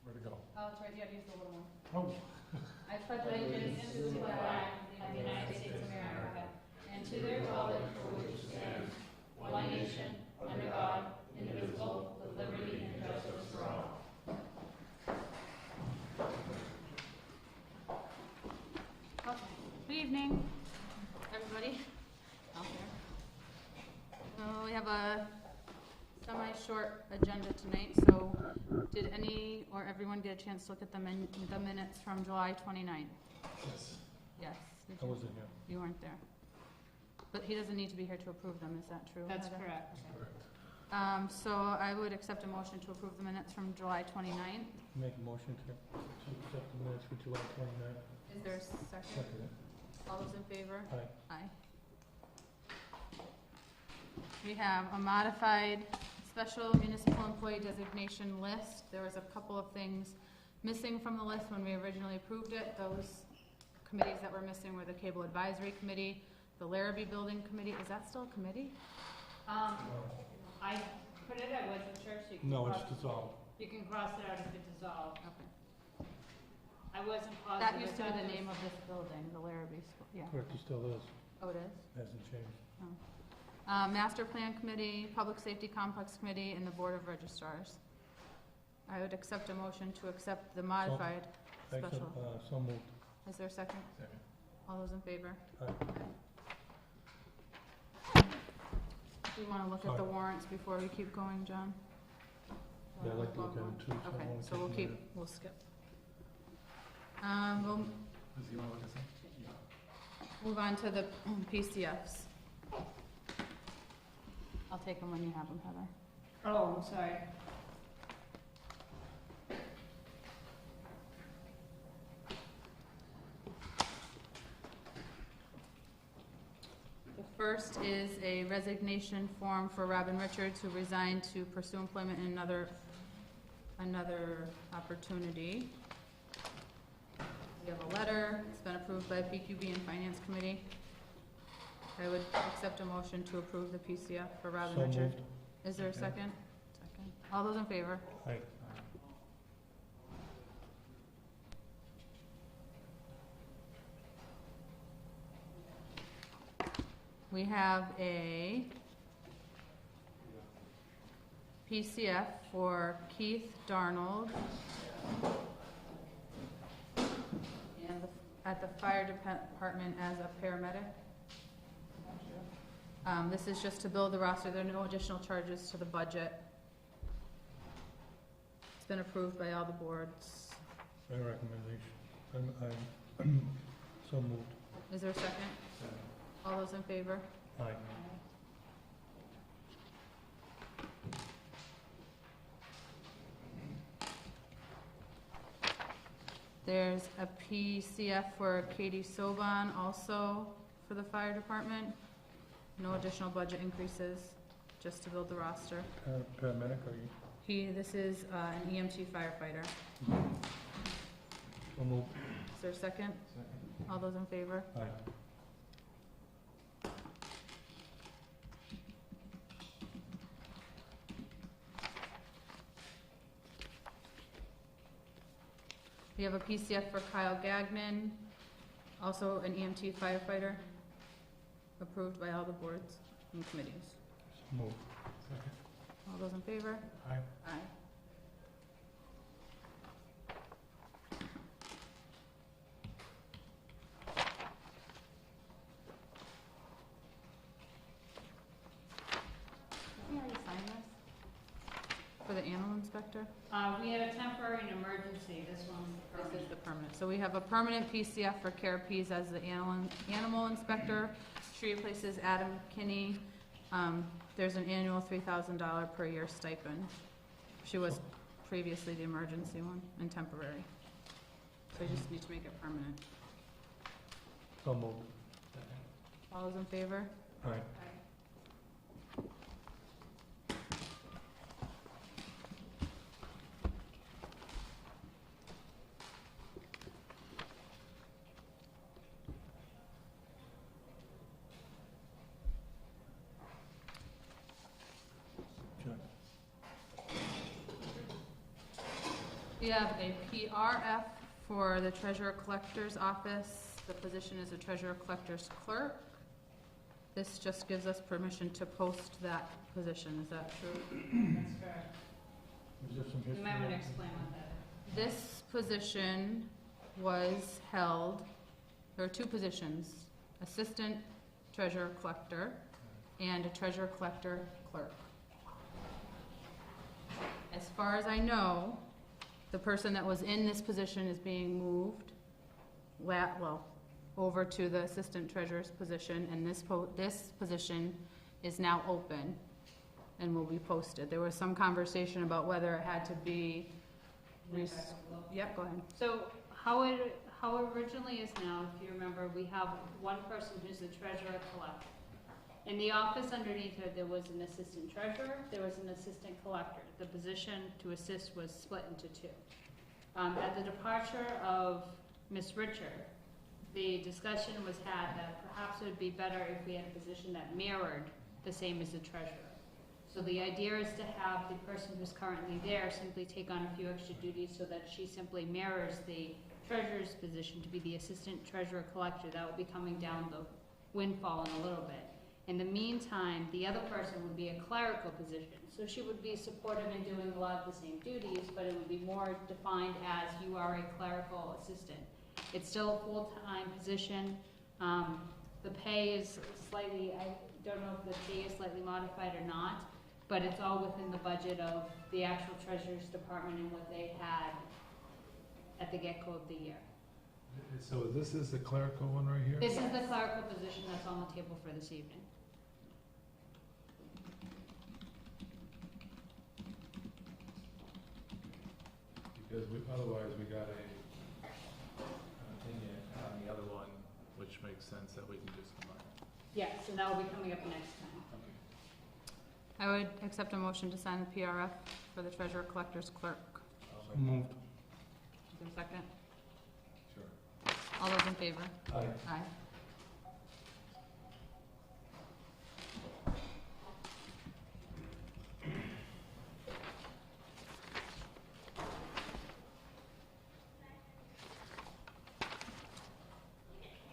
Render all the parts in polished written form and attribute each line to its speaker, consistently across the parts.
Speaker 1: Where'd it go?
Speaker 2: Oh, it's right here, use the little one.
Speaker 1: Oh.
Speaker 2: I pledge allegiance to the flag of the United States of America and to the republic for which it stands, one nation, under God, indivisible, with liberty and justice for all. Okay. Good evening, everybody out there. We have a semi-short agenda tonight, so did any or everyone get a chance to look at the minutes from July 29th?
Speaker 1: Yes.
Speaker 2: Yes.
Speaker 1: I wasn't here.
Speaker 2: You weren't there. But he doesn't need to be here to approve them, is that true?
Speaker 3: That's
Speaker 2: Heather?
Speaker 3: correct.
Speaker 1: Correct.
Speaker 2: So I would accept a motion to approve the minutes from July 29th.
Speaker 1: Make a motion to accept the minutes for July 29th.
Speaker 2: Is there a second?
Speaker 1: Second it.
Speaker 2: All those in favor?
Speaker 1: Aye.
Speaker 2: Aye. We have a modified special municipal employee designation list. There was a couple of things missing from the list when we originally approved it. Those committees that were missing were the Cable Advisory Committee, the Larrabee Building Committee. Is that still a committee?
Speaker 3: I put it, I wasn't sure, so you can
Speaker 1: No,
Speaker 3: cross,
Speaker 1: it's dissolved.
Speaker 3: you can cross it out if it dissolved.
Speaker 2: Okay.
Speaker 3: I wasn't positive.
Speaker 2: That used to be
Speaker 3: I thought
Speaker 2: the
Speaker 3: it was-
Speaker 2: name of this building, the Larrabee School, yeah.
Speaker 1: Correct, it still is.
Speaker 2: Oh, it is?
Speaker 1: Hasn't changed.
Speaker 2: Master Plan Committee, Public Safety Complex Committee, and the Board of Registrars. I would accept a motion to accept the modified
Speaker 1: I accept,
Speaker 2: special.
Speaker 1: so moved.
Speaker 2: Is there a second?
Speaker 1: Second.
Speaker 2: All those in favor?
Speaker 1: Aye.
Speaker 2: Do you want to look at the warrants before we keep going, John?
Speaker 1: Yeah, I'd like to look at them too. I
Speaker 2: Okay,
Speaker 1: wanna
Speaker 2: so
Speaker 1: take
Speaker 2: we'll
Speaker 1: them
Speaker 2: keep,
Speaker 1: there.
Speaker 2: we'll skip. We'll
Speaker 1: Does he want to look at some? Yeah.
Speaker 2: move on to the PCFs. I'll take them when you have them, Heather.
Speaker 3: Oh, I'm sorry.
Speaker 2: The first is a resignation form for Robin Richards, who resigned to pursue employment in another opportunity. We have a letter. It's been approved by PQB and Finance Committee. I would accept a motion to approve the PCF for Robin
Speaker 1: So
Speaker 2: Richards.
Speaker 1: moved.
Speaker 2: Is there a second? Second. All those in favor?
Speaker 1: Aye.
Speaker 2: We have a PCF for Keith Darnold and at the fire department as a paramedic. This is just to build the roster. There are no additional charges to the budget. It's been approved by all the boards.
Speaker 1: My recommendation. So moved.
Speaker 2: Is there a second? All those in favor?
Speaker 1: Aye.
Speaker 2: There's a PCF for Katie Soban, also for the fire department. No additional budget increases, just to build the roster.
Speaker 1: Paramedic, are you?
Speaker 2: This is an EMT firefighter.
Speaker 1: So moved.
Speaker 2: Is there a second?
Speaker 1: Second.
Speaker 2: All those in favor?
Speaker 1: Aye.
Speaker 2: We have a PCF for Kyle Gagnon, also an EMT firefighter, approved by all the boards and committees.
Speaker 1: So moved. Second.
Speaker 2: All those in favor?
Speaker 1: Aye.
Speaker 2: Aye. Did we already sign this? For the animal inspector?
Speaker 3: We had a temporary and emergency, this one's
Speaker 2: This is
Speaker 3: permanent.
Speaker 2: the permanent. So we have a permanent PCF for Carapace as the animal inspector. She replaces Adam Kinney. There's an annual $3,000 per year stipend. She was previously the emergency one and temporary. So you just need to make it permanent.
Speaker 1: So moved.
Speaker 2: All those in favor?
Speaker 1: Aye. Check.
Speaker 2: We have a PRF for the treasurer collector's office. The position is a treasurer collector's clerk. This just gives us permission to post that position, is that true?
Speaker 3: That's correct.
Speaker 1: Is there some
Speaker 3: You
Speaker 1: history?
Speaker 3: might want to
Speaker 1: on it?
Speaker 3: explain what that is.
Speaker 2: This position was held, there were two positions, assistant treasurer collector and a treasurer collector clerk. As far as I know, the person that was in this position is being moved, over to the assistant treasurer's position, and this position is now open and will be posted. There was some conversation about whether it had to be, yep, go ahead.
Speaker 3: So how it originally is now, if you remember, we have one person who's the treasurer collector. In the office underneath her, there was an assistant treasurer, there was an assistant collector. The position to assist was split into two. At the departure of Ms. Richard, the discussion was had that perhaps it would be better if we had a position that mirrored the same as the treasurer. So the idea is to have the person who's currently there simply take on a few extra duties so that she simply mirrors the treasurer's position to be the assistant treasurer collector. That will be coming down the windfall in a little bit. In the meantime, the other person would be a clerical position. So she would be supportive in doing a lot of the same duties, but it would be more defined as you are a clerical assistant. It's still a full-time position. The pay is slightly, I don't know if the pay is slightly modified or not, but it's all within the budget of the actual treasurer's department and what they had at the get-go of the year.
Speaker 4: So this is the clerical one right here?
Speaker 3: This is the clerical position that's on the table for this evening.
Speaker 4: Because otherwise we got an opinion on the other one, which makes sense that we can just combine.
Speaker 3: Yes, and that will be coming up next time.
Speaker 2: I would accept a motion to sign the PRF for the treasurer collector's clerk.
Speaker 1: So moved.
Speaker 2: Is there a second?
Speaker 4: Sure.
Speaker 2: All those in favor?
Speaker 4: Aye.
Speaker 2: Aye.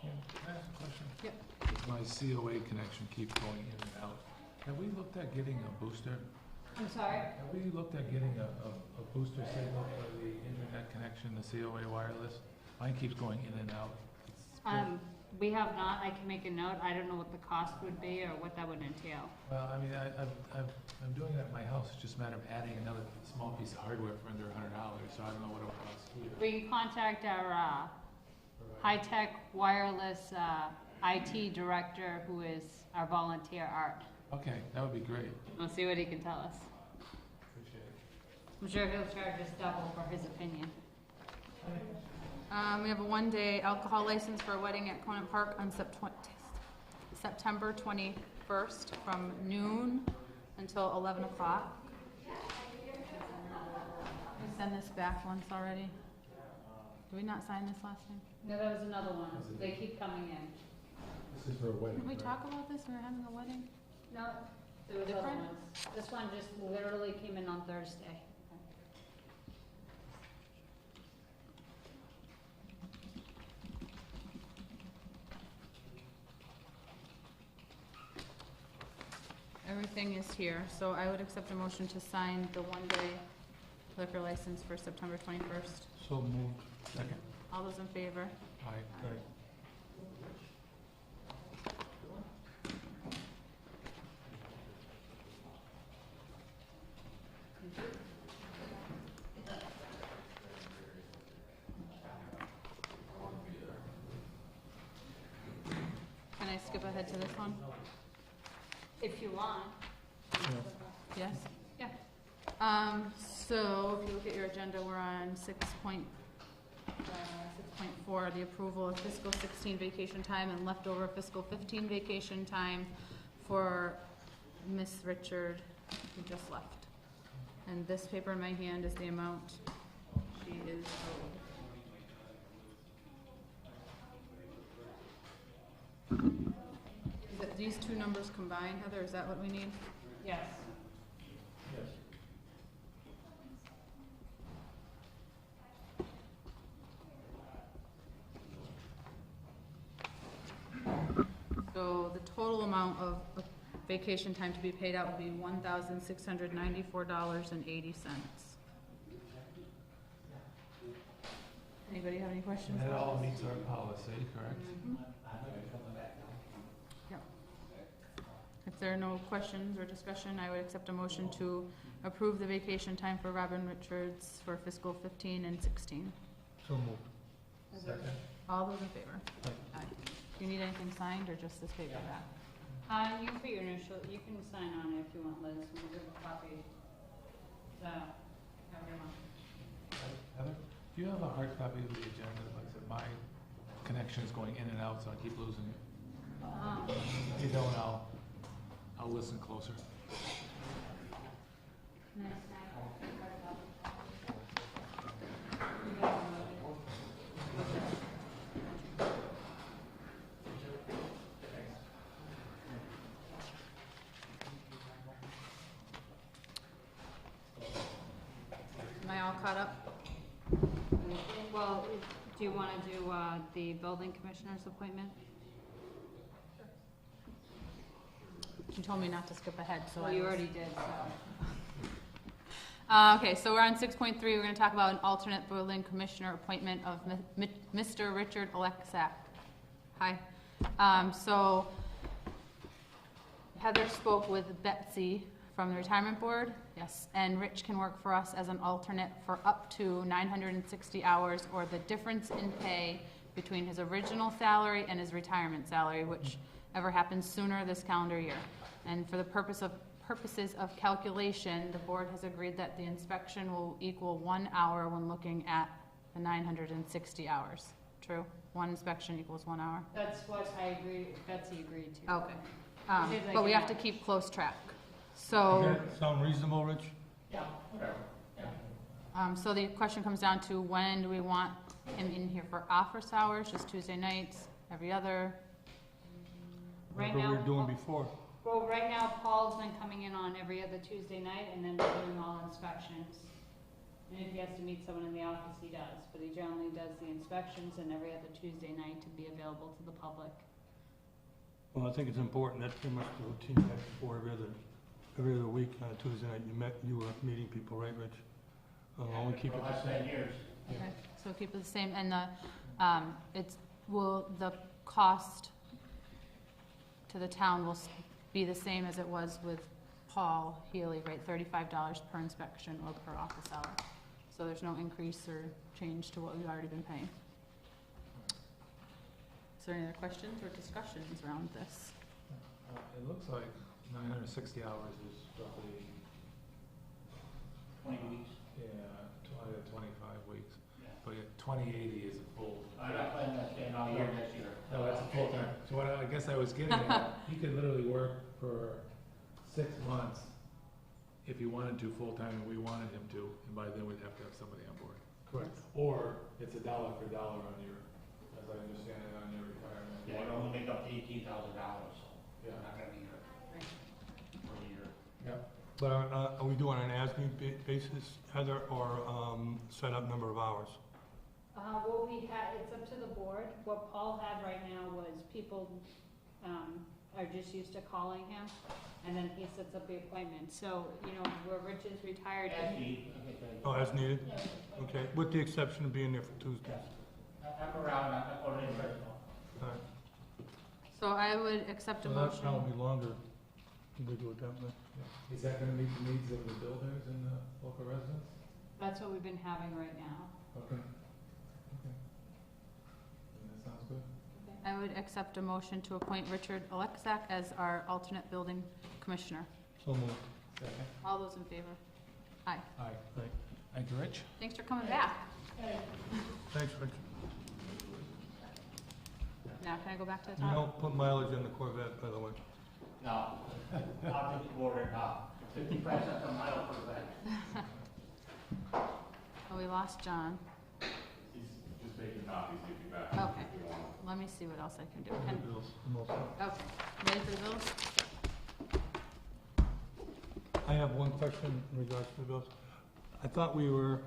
Speaker 4: Can I ask a question?
Speaker 2: Yep.
Speaker 4: My COA connection keeps going in and out. Have we looked at getting a booster?
Speaker 3: I'm sorry?
Speaker 4: Have we looked at getting a booster signal for the internet connection, the COA wireless? Mine keeps going in and out. It's-
Speaker 3: We have not. I can make a note. I don't know what the cost would be or what that would entail.
Speaker 4: Well, I mean, I'm doing it at my house. It's just a matter of adding another small piece of hardware for under $100, so I don't know what it would cost here.
Speaker 3: We can contact our high-tech wireless IT director, who is our volunteer, Art.
Speaker 4: Okay, that would be great.
Speaker 3: We'll see what he can tell us.
Speaker 4: Appreciate it.
Speaker 3: I'm sure he'll charge us double for his opinion.
Speaker 2: We have a one-day alcohol license for a wedding at Conant Park on September 21st from noon until 11 o'clock. We sent this back once already. Did we not sign this last time?
Speaker 3: No, that was another one. They keep coming in.
Speaker 4: This is for a wedding,
Speaker 2: Did we
Speaker 4: right?
Speaker 2: talk about this? We were having a wedding?
Speaker 3: No, there was other
Speaker 2: Different?
Speaker 3: ones. This one just literally came in on Thursday.
Speaker 2: Everything is here, so I would accept a motion to sign the one-day liquor license for September 21st.
Speaker 1: So moved.
Speaker 4: Second.
Speaker 2: All those in favor?
Speaker 4: Aye.
Speaker 1: Right.
Speaker 2: Can I skip ahead to this one?
Speaker 3: If you want.
Speaker 2: Yes?
Speaker 3: Yeah.
Speaker 2: So if you look at your agenda, we're on 6.4, the approval of fiscal 16 vacation time and leftover fiscal 15 vacation time for Miss Richard, who just left. And this paper in my hand is the amount she is owed. Is it these two numbers combined, Heather, is that what we need?
Speaker 3: Yes.
Speaker 1: Yes.
Speaker 2: amount of vacation time to be paid out would be $1,694.80. Anybody have any questions?
Speaker 4: That all meets our policy, correct?
Speaker 2: Yep. If there are no questions or discussion, I would accept a motion to approve the vacation time for Robin Richards for fiscal 15 and 16.
Speaker 1: So moved.
Speaker 4: Second.
Speaker 2: All those in favor?
Speaker 1: Aye.
Speaker 2: Aye. Do you need anything signed or just this paper back?
Speaker 3: You can put your initial, you can sign on it if you want, Liz, and we'll give a copy. Everyone.
Speaker 4: Heather, do you have a hard copy of the agenda? Like I said, my connection is going in and out, so I keep losing it. If you don't, I'll listen closer.
Speaker 2: Am I all caught up?
Speaker 3: Well, do you want to do the building commissioner's appointment?
Speaker 2: You told me not to skip ahead, so
Speaker 3: Well,
Speaker 2: I
Speaker 3: you
Speaker 2: was-
Speaker 3: already did, so.
Speaker 2: Okay, so we're on 6.3, we're gonna talk about an alternate building commissioner appointment of Mr. Richard Alexak. Hi. So Heather spoke with Betsy from the retirement board, yes, and Rich can work for us as an alternate for up to 960 hours or the difference in pay between his original salary and his retirement salary, whichever happens sooner this calendar year. And for the purposes of calculation, the board has agreed that the inspection will equal 1 hour when looking at the 960 hours. True? One inspection equals 1 hour?
Speaker 3: That's what Betsy agreed to.
Speaker 2: Okay.
Speaker 3: did like
Speaker 2: But we
Speaker 3: an
Speaker 2: have to
Speaker 3: hour.
Speaker 2: keep close track.
Speaker 1: Does
Speaker 2: So,
Speaker 1: that sound reasonable, Rich?
Speaker 2: so the question comes down to when do we want him in here for office hours? Just Tuesday nights, every other?
Speaker 3: Right
Speaker 1: Like what we
Speaker 3: now,
Speaker 1: were doing before.
Speaker 3: Well, right now, Paul's been coming in on every other Tuesday night, and then we're doing all inspections. And if he has to meet someone in the office, he does, but he generally does the inspections and every other Tuesday night to be available to the public.
Speaker 1: Well, I think it's important, that's pretty much the routine back before every other week on a Tuesday night, you were meeting people, right, Rich? Only keep it the same.
Speaker 2: Okay, so keep it the same, and the cost to the town will be the same as it was with Paul Healy, right, $35 per inspection or per office hour. So there's no increase or change to what we've already been paying. Is there any other questions or discussions around this?
Speaker 4: It looks like 960 hours is roughly,
Speaker 5: 20 weeks.
Speaker 4: yeah, 25 weeks. But 2080 is a full.
Speaker 5: I'm not planning on staying all year next year.
Speaker 4: No, that's a full time. So what I guess I was getting at, he could literally work for 6 months if he wanted to full-time and we wanted him to, and by then we'd have to have somebody on board.
Speaker 1: Correct.
Speaker 4: Or it's $1 for $1 on your, as I understand it, on your retirement.
Speaker 5: Yeah, I only make up to $18,000, so
Speaker 4: Yeah.
Speaker 5: I'm not gonna be here for a year.
Speaker 4: Yep.
Speaker 1: But are we doing an as-need basis, Heather, or set up number of hours?
Speaker 3: What we had, it's up to the board. What Paul had right now was people, are just used to calling him, and then he sets up the appointment. So, where Rich is retired.
Speaker 5: Actually,
Speaker 1: Oh, as needed? Okay, with the exception of being there for Tuesdays.
Speaker 5: I'm around, I'm not going anywhere.
Speaker 1: All right.
Speaker 2: So I would accept a
Speaker 1: So that'll
Speaker 2: motion.
Speaker 1: probably be longer if we do it that way.
Speaker 4: Is that gonna meet the needs of the builders and the local residents?
Speaker 3: That's what we've been having right now.
Speaker 4: Okay. Okay. That sounds good.
Speaker 2: I would accept a motion to appoint Richard Alexak as our alternate building commissioner.
Speaker 1: So moved.
Speaker 4: Second.
Speaker 2: All those in favor? Aye.
Speaker 4: Aye.
Speaker 1: Aye.
Speaker 4: Thank you, Rich.
Speaker 2: Thanks for coming back.
Speaker 1: Thanks, Rich.
Speaker 2: Now, can I go back to the
Speaker 1: You
Speaker 2: top?
Speaker 1: don't put mileage on the Corvette, by the way.
Speaker 5: No, I'll just go over it now. 50% of my over that.
Speaker 2: Oh, we lost John.
Speaker 6: He's just making copies, he'll be back.
Speaker 2: Okay.
Speaker 6: if you want.
Speaker 2: Let me see what else I can do.
Speaker 1: The bills, the most.
Speaker 2: Okay, ready for the bills?
Speaker 1: I have one question in regards to the bills. I thought we were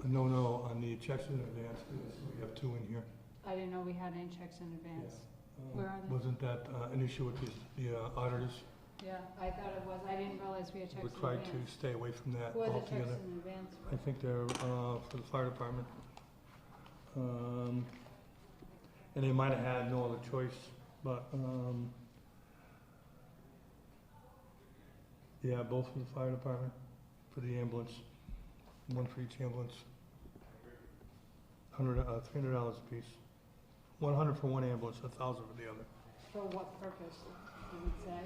Speaker 1: a no-no on the checks in advance, because we have two in here.
Speaker 3: I didn't know we had any checks in advance. Where are they?
Speaker 1: Wasn't that an issue with the auditors?
Speaker 3: Yeah, I thought it was, I didn't realize we had checks
Speaker 1: We
Speaker 3: in
Speaker 1: tried to
Speaker 3: advance.
Speaker 1: stay away from that
Speaker 3: Who are the checks
Speaker 1: altogether.
Speaker 3: in advance?
Speaker 1: I think they're for the fire department. And they might have had no other choice, but, yeah, both for the fire department, for the ambulance, one for each ambulance. $300 a piece. 100 for one ambulance, 1,000 for the other.
Speaker 3: For what purpose, did it say?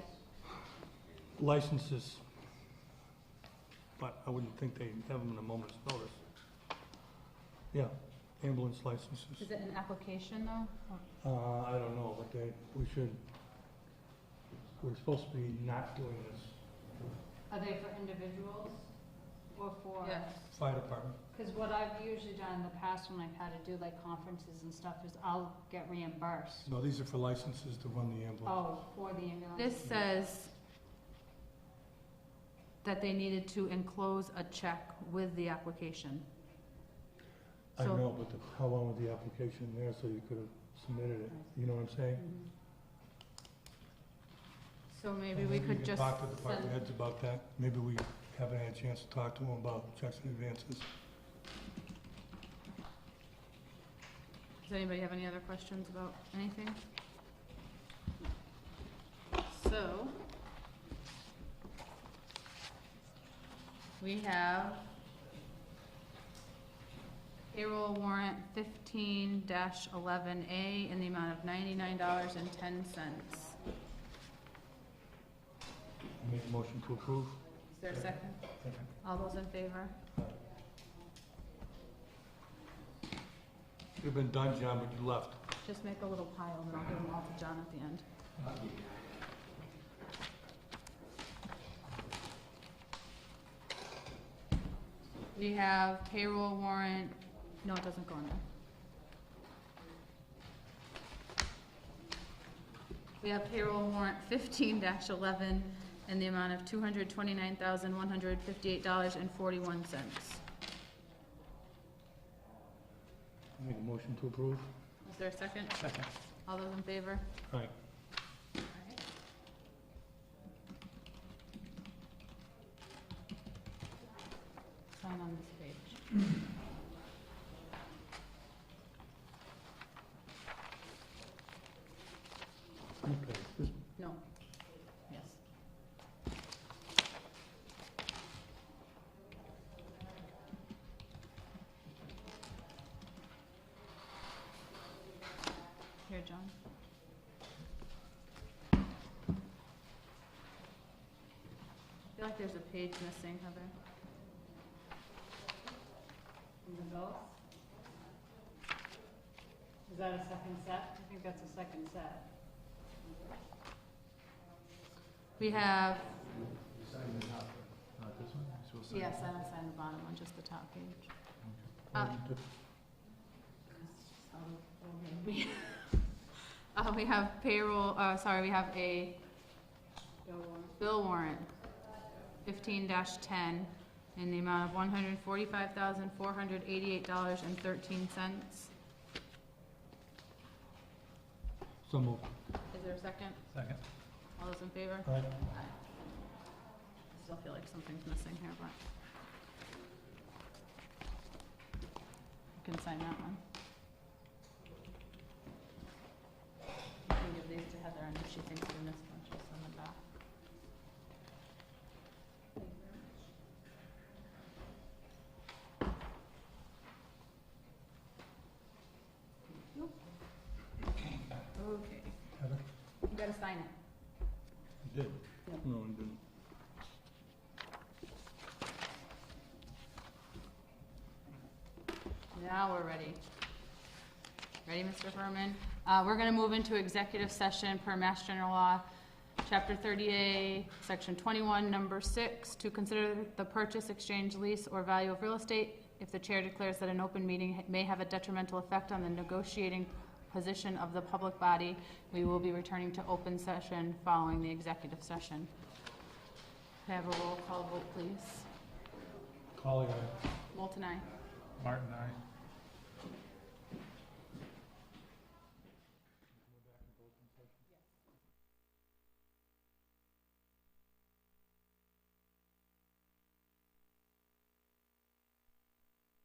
Speaker 1: Licenses, but I wouldn't think they'd have them in a moment's notice. Yeah, ambulance licenses.
Speaker 2: Is it an application though?
Speaker 1: I don't know, but we're supposed to be not doing this.
Speaker 3: Are they for individuals or for?
Speaker 2: Yes.
Speaker 1: Fire department.
Speaker 3: Because what I've usually done in the past when I've had to do like conferences and stuff is I'll get reimbursed.
Speaker 1: No, these are for licenses to run the ambulance.
Speaker 3: Oh, for the ambulance?
Speaker 2: This says that they needed to enclose a check with the application.
Speaker 1: I
Speaker 2: So-
Speaker 1: know, but how long was the application there so you could have submitted it? You know what I'm saying?
Speaker 3: Mhm.
Speaker 2: So maybe we could just
Speaker 1: Talk to the department
Speaker 2: send,
Speaker 1: heads about that. Maybe we haven't had a chance to talk to them about checks and advances.
Speaker 2: does anybody have any other questions about anything? So, we have payroll warrant 15-11A in the amount of $99.10.
Speaker 1: Make a motion to approve.
Speaker 2: Is there a second? All those in favor?
Speaker 1: You've been done, John, but you left.
Speaker 2: Just make a little pile and I'll give them all to John at the end. We have payroll warrant, no, it doesn't go in there. We have payroll warrant 15-11 in the amount of $229,158.41.
Speaker 1: Make a motion to approve.
Speaker 2: Is there a second?
Speaker 4: Second.
Speaker 2: All those in favor?
Speaker 1: Aye.
Speaker 2: Sign on this page.
Speaker 1: Okay, this,
Speaker 2: No. Yes. Here, John. I feel like there's a page missing, Heather.
Speaker 3: From the bills? Is that a second set? I think that's a second set.
Speaker 2: We have,
Speaker 4: Not this one? You're supposed to sign
Speaker 2: yes,
Speaker 4: it?
Speaker 2: I don't sign the bottom one, just the top page. We have payroll, we have a
Speaker 3: Bill warrant.
Speaker 2: bill warrant, 15-10, in the amount of $145,488.13.
Speaker 1: so moved.
Speaker 2: Is there a second?
Speaker 4: Second.
Speaker 2: All those in favor?
Speaker 1: Aye.
Speaker 2: I still feel like something's missing here, but. You can sign that one. You can give these to Heather, and if she thinks we missed one, she'll send them back. Okay,
Speaker 1: Heather?
Speaker 2: you gotta sign it.
Speaker 1: You did?
Speaker 2: Yep.
Speaker 1: No, you didn't.
Speaker 2: Now we're ready. Ready, Mr. Furman? We're gonna move into executive session per Mass General Law, Chapter 30A, Section 21, Number 6, to consider the purchase, exchange, lease, or value of real estate if the chair declares that an open meeting may have a detrimental effect on the negotiating position of the public body. We will be returning to open session following the executive session. Can I have a roll call vote, please?
Speaker 1: Calling, aye.
Speaker 2: Moulton, aye.
Speaker 4: Martin, aye.